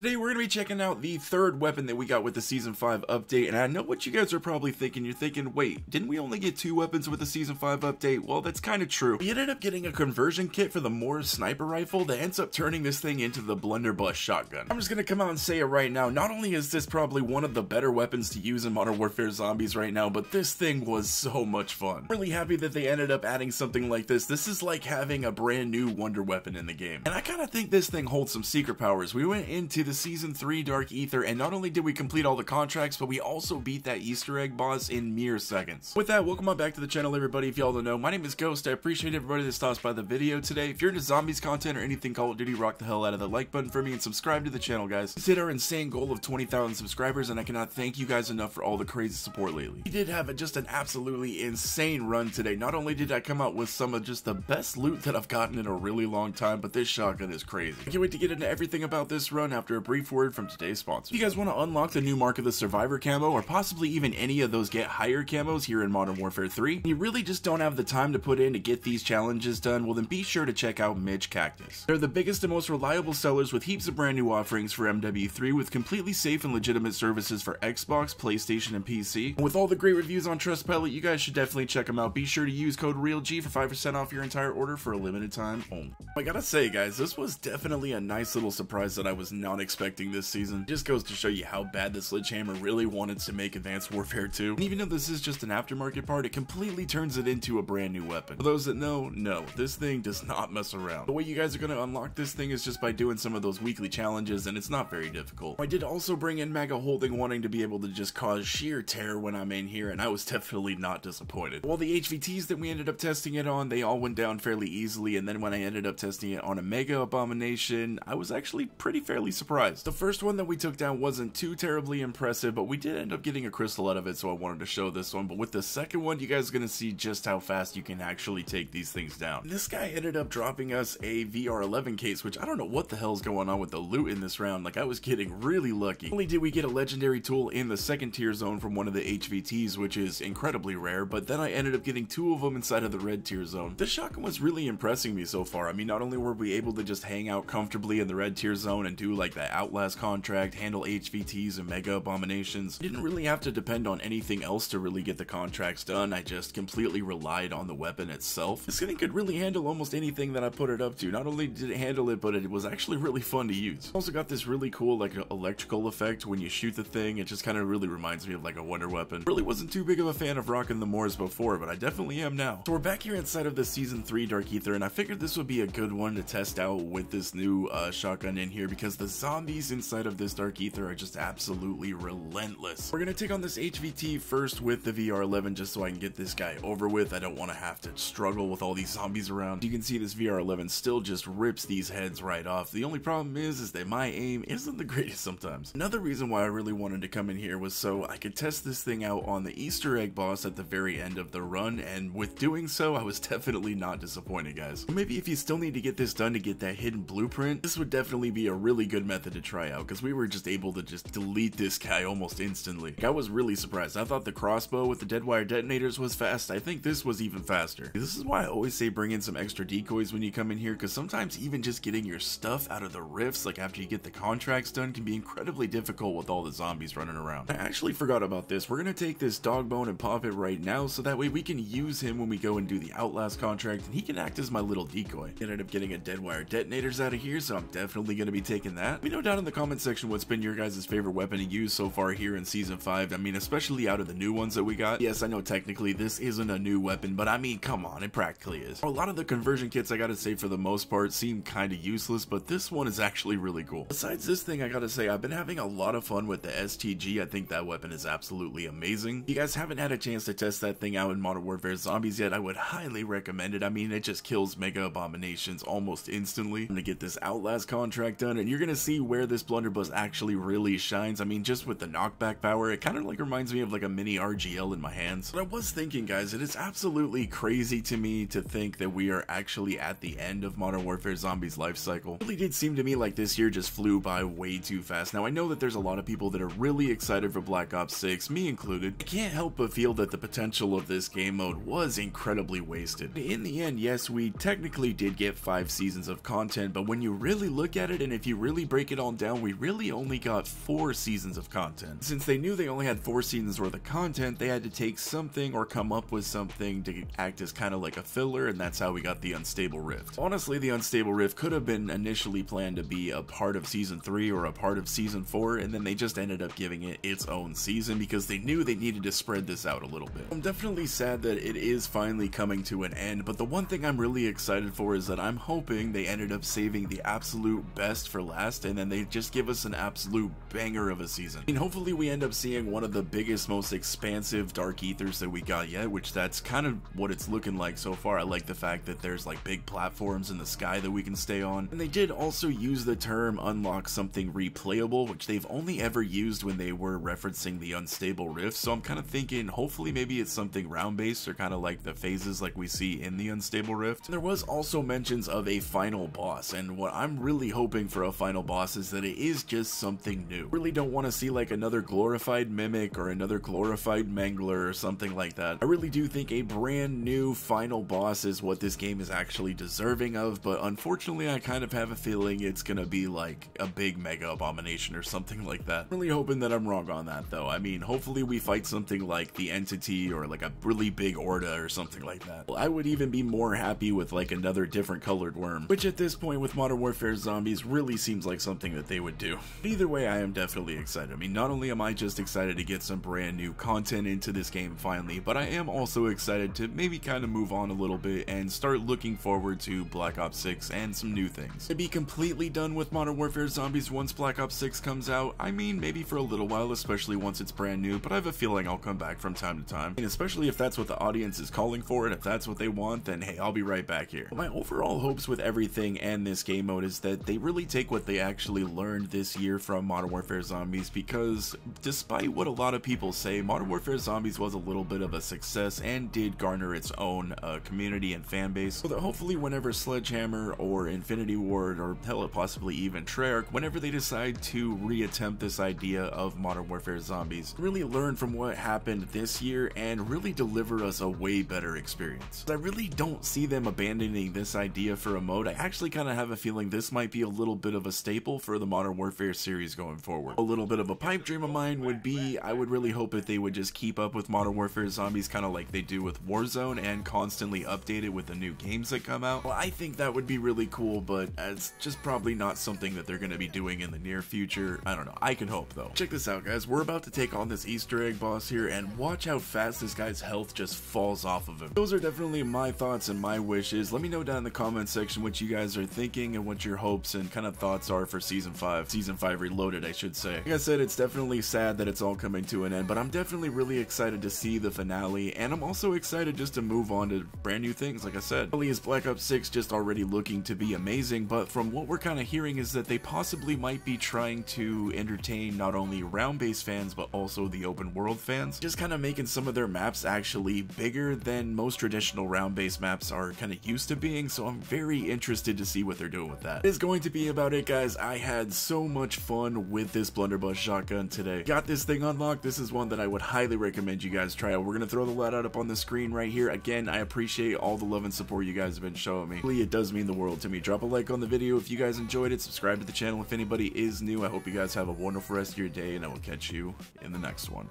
Today we're going to be checking out the third weapon that we got with the Season 5 update, and I know what you guys are probably thinking. You're thinking, wait, didn't we only get 2 weapons with the Season 5 update? Well, that's kind of true. We ended up getting a conversion kit for the Moore's sniper rifle that ends up turning this thing into the blunderbuss shotgun. I'm just going to come out and say it right now, not only is this probably one of the better weapons to use in Modern Warfare Zombies right now, but this thing was so much fun. I'm really happy that they ended up adding something like this. This is like having a brand new wonder weapon in the game. And I kind of think this thing holds some secret powers. We went into the Season 3 Dark Aether, and not only did we complete all the contracts, but we also beat that Easter egg boss in mere seconds. With that, welcome on back to the channel, everybody. If y'all don't know, my name is Ghost. I appreciate everybody that stops by the video today. If you're into zombies content or anything Call of Duty, rock the hell out of the like button for me and subscribe to the channel, guys. Let's hit our insane goal of 20,000 subscribers, and I cannot thank you guys enough for all the crazy support lately. We did have just an absolutely insane run today. Not only did I come out with some of just the best loot that I've gotten in a really long time, but this shotgun is crazy. I can't wait to get into everything about this run after a brief word from today's sponsor. If you guys want to unlock the new Mark of the Survivor camo, or possibly even any of those get higher camos here in Modern Warfare 3, and you really just don't have the time to put in to get these challenges done, well then be sure to check out Midge Cactus. They're the biggest and most reliable sellers with heaps of brand new offerings for MW3 with completely safe and legitimate services for Xbox, PlayStation, and PC. And with all the great reviews on Trustpilot, you guys should definitely check them out. Be sure to use code REALG for 5% off your entire order for a limited time only. I gotta say, guys, this was definitely a nice little surprise that I was not expecting this season. It just goes to show you how bad the Sledgehammer really wanted to make Advanced Warfare 2. And even though this is just an aftermarket part, it completely turns it into a brand new weapon. For those that know, no, this thing does not mess around. The way you guys are going to unlock this thing is just by doing some of those weekly challenges, and it's not very difficult. I did also bring in Mega Holding, wanting to be able to just cause sheer terror when I'm in here, and I was definitely not disappointed. While the HVTs that we ended up testing it on, they all went down fairly easily, and then when I ended up testing it on a Mega Abomination, I was actually fairly surprised. The first one that we took down wasn't too terribly impressive, but we did end up getting a crystal out of it, so I wanted to show this one. But with the second one, you guys are going to see just how fast you can actually take these things down. And this guy ended up dropping us a VR11 case, which I don't know what the hell's going on with the loot in this round. Like, I was getting really lucky. Not only did we get a legendary tool in the second tier zone from one of the HVTs, which is incredibly rare, but then I ended up getting 2 of them inside of the red tier zone. This shotgun was really impressing me so far. I mean, not only were we able to just hang out comfortably in the red tier zone and do like the Outlast contract, handle HVTs and Mega Abominations, I didn't really have to depend on anything else to really get the contracts done. I just completely relied on the weapon itself. This thing could really handle almost anything that I put it up to. Not only did it handle it, but it was actually really fun to use. Also got this really cool like electrical effect when you shoot the thing. It just kind of really reminds me of like a wonder weapon. Really wasn't too big of a fan of rocking the Moors before, but I definitely am now. So we're back here inside of the Season 3 Dark Aether, and I figured this would be a good one to test out with this new shotgun in here, because the zombies inside of this Dark Aether are just absolutely relentless. We're gonna take on this HVT first with the VR11 just so I can get this guy over with. I don't want to have to struggle with all these zombies around. You can see this VR11 still just rips these heads right off. The only problem is that my aim isn't the greatest sometimes. Another reason why I really wanted to come in here was so I could test this thing out on the Easter egg boss at the very end of the run, and with doing so, I was definitely not disappointed, guys. So maybe if you still need to get this done to get that hidden blueprint, this would definitely be a really good method to try out, because we were just able to just delete this guy almost instantly. Like, I was really surprised. I thought the crossbow with the dead wire detonators was fast. I think this was even faster. This is why I always say bring in some extra decoys when you come in here, because sometimes even just getting your stuff out of the rifts, like after you get the contracts done, can be incredibly difficult with all the zombies running around. I actually forgot about this. We're gonna take this dog bone and pop it right now, so that way we can use him when we go and do the Outlast contract, and he can act as my little decoy. I ended up getting a dead wire detonators out of here, so I'm definitely gonna be taking that. Let me know down in the comment section what's been your guys' favorite weapon to use so far here in Season 5. I mean, especially out of the new ones that we got. Yes, I know technically this isn't a new weapon, but I mean, come on, it practically is. A lot of the conversion kits, I gotta say, for the most part, seem kinda useless, but this one is actually really cool. Besides this thing, I gotta say, I've been having a lot of fun with the STG. I think that weapon is absolutely amazing. If you guys haven't had a chance to test that thing out in Modern Warfare Zombies yet, I would highly recommend it. I mean, it just kills Mega Abominations almost instantly. I'm gonna get this Outlast contract done, and you're gonna see where this blunderbuss actually really shines. I mean, just with the knockback power, it kind of like reminds me of like a mini RGL in my hands. But I was thinking, guys, it is absolutely crazy to me to think that we are actually at the end of Modern Warfare Zombies life cycle. It really did seem to me like this year just flew by way too fast. Now, I know that there's a lot of people that are really excited for Black Ops 6, me included. I can't help but feel that the potential of this game mode was incredibly wasted. In the end, yes, we technically did get 5 seasons of content, but when you really look at it, and if you really break break it all down, we really only got 4 seasons of content. Since they knew they only had 4 seasons worth of content, they had to take something or come up with something to act as kind of like a filler, and that's how we got the Unstable Rift. Honestly, the Unstable Rift could have been initially planned to be a part of Season 3 or a part of Season 4, and then they just ended up giving it its own season because they knew they needed to spread this out a little bit. I'm definitely sad that it is finally coming to an end, but the one thing I'm really excited for is that I'm hoping they ended up saving the absolute best for last, and then they just give us an absolute banger of a season. I mean, hopefully we end up seeing one of the biggest, most expansive Dark Aethers that we got yet, which that's kind of what it's looking like so far. I like the fact that there's like big platforms in the sky that we can stay on, and they did also use the term unlock something replayable, which they've only ever used when they were referencing the Unstable Rift, so I'm kind of thinking hopefully maybe it's something round based or kind of like the phases like we see in the Unstable Rift. And there was also mentions of a final boss, and what I'm really hoping for a final boss is that it is just something new. Really don't want to see like another glorified Mimic or another glorified Mangler or something like that. I really do think a brand new final boss is what this game is actually deserving of, but unfortunately I kind of have a feeling it's gonna be like a big mega abomination or something like that. Really hoping that I'm wrong on that though. I mean, hopefully we fight something like the Entity or like a really big horde or something like that. Well, I would even be more happy with like another different colored worm, which at this point with Modern Warfare Zombies really seems like something that they would do. But either way, I am definitely excited. I mean, not only am I just excited to get some brand new content into this game finally, but I am also excited to maybe kind of move on a little bit and start looking forward to Black Ops 6 and some new things. To be completely done with Modern Warfare Zombies once Black Ops 6 comes out, I mean maybe for a little while, especially once it's brand new, but I have a feeling I'll come back from time to time, and especially if that's what the audience is calling for and if that's what they want, then hey, I'll be right back here. But my overall hopes with everything and this game mode is that they really take what they actually learned this year from Modern Warfare Zombies, because despite what a lot of people say, Modern Warfare Zombies was a little bit of a success and did garner its own community and fan base, so that hopefully whenever Sledgehammer or Infinity Ward or hell, possibly even Treyarch, whenever they decide to reattempt this idea of Modern Warfare Zombies, really learn from what happened this year and really deliver us a way better experience. I really don't see them abandoning this idea for a mode. I actually kind of have a feeling this might be a little bit of a staple for the Modern Warfare series going forward. A little bit of a pipe dream of mine would be, I would really hope if they would just keep up with Modern Warfare Zombies kind of like they do with Warzone and constantly update it with the new games that come out. Well, I think that would be really cool, but it's just probably not something that they're going to be doing in the near future. I don't know. I can hope though. Check this out, guys. We're about to take on this Easter egg boss here, and watch how fast this guy's health just falls off of him. Those are definitely my thoughts and my wishes. Let me know down in the comment section what you guys are thinking and what your hopes and kind of thoughts are for Season 5 Reloaded, I should say. Like I said, it's definitely sad that it's all coming to an end, but I'm definitely really excited to see the finale, and I'm also excited just to move on to brand new things. Like I said, not only is Black Ops 6 just already looking to be amazing, but from what we're kind of hearing is that they possibly might be trying to entertain not only round-based fans but also the open world fans, just kind of making some of their maps actually bigger than most traditional round-based maps are kind of used to being, so I'm very interested to see what they're doing with that. That is going to be about it, guys. I had so much fun with this blunderbuss shotgun today. Got this thing unlocked. This is one that I would highly recommend you guys try out. We're gonna throw the loadout up on the screen right here. Again, I appreciate all the love and support you guys have been showing me. Really, it does mean the world to me. Drop a like on the video if you guys enjoyed it. Subscribe to the channel if anybody is new. I hope you guys have a wonderful rest of your day, and I will catch you in the next one.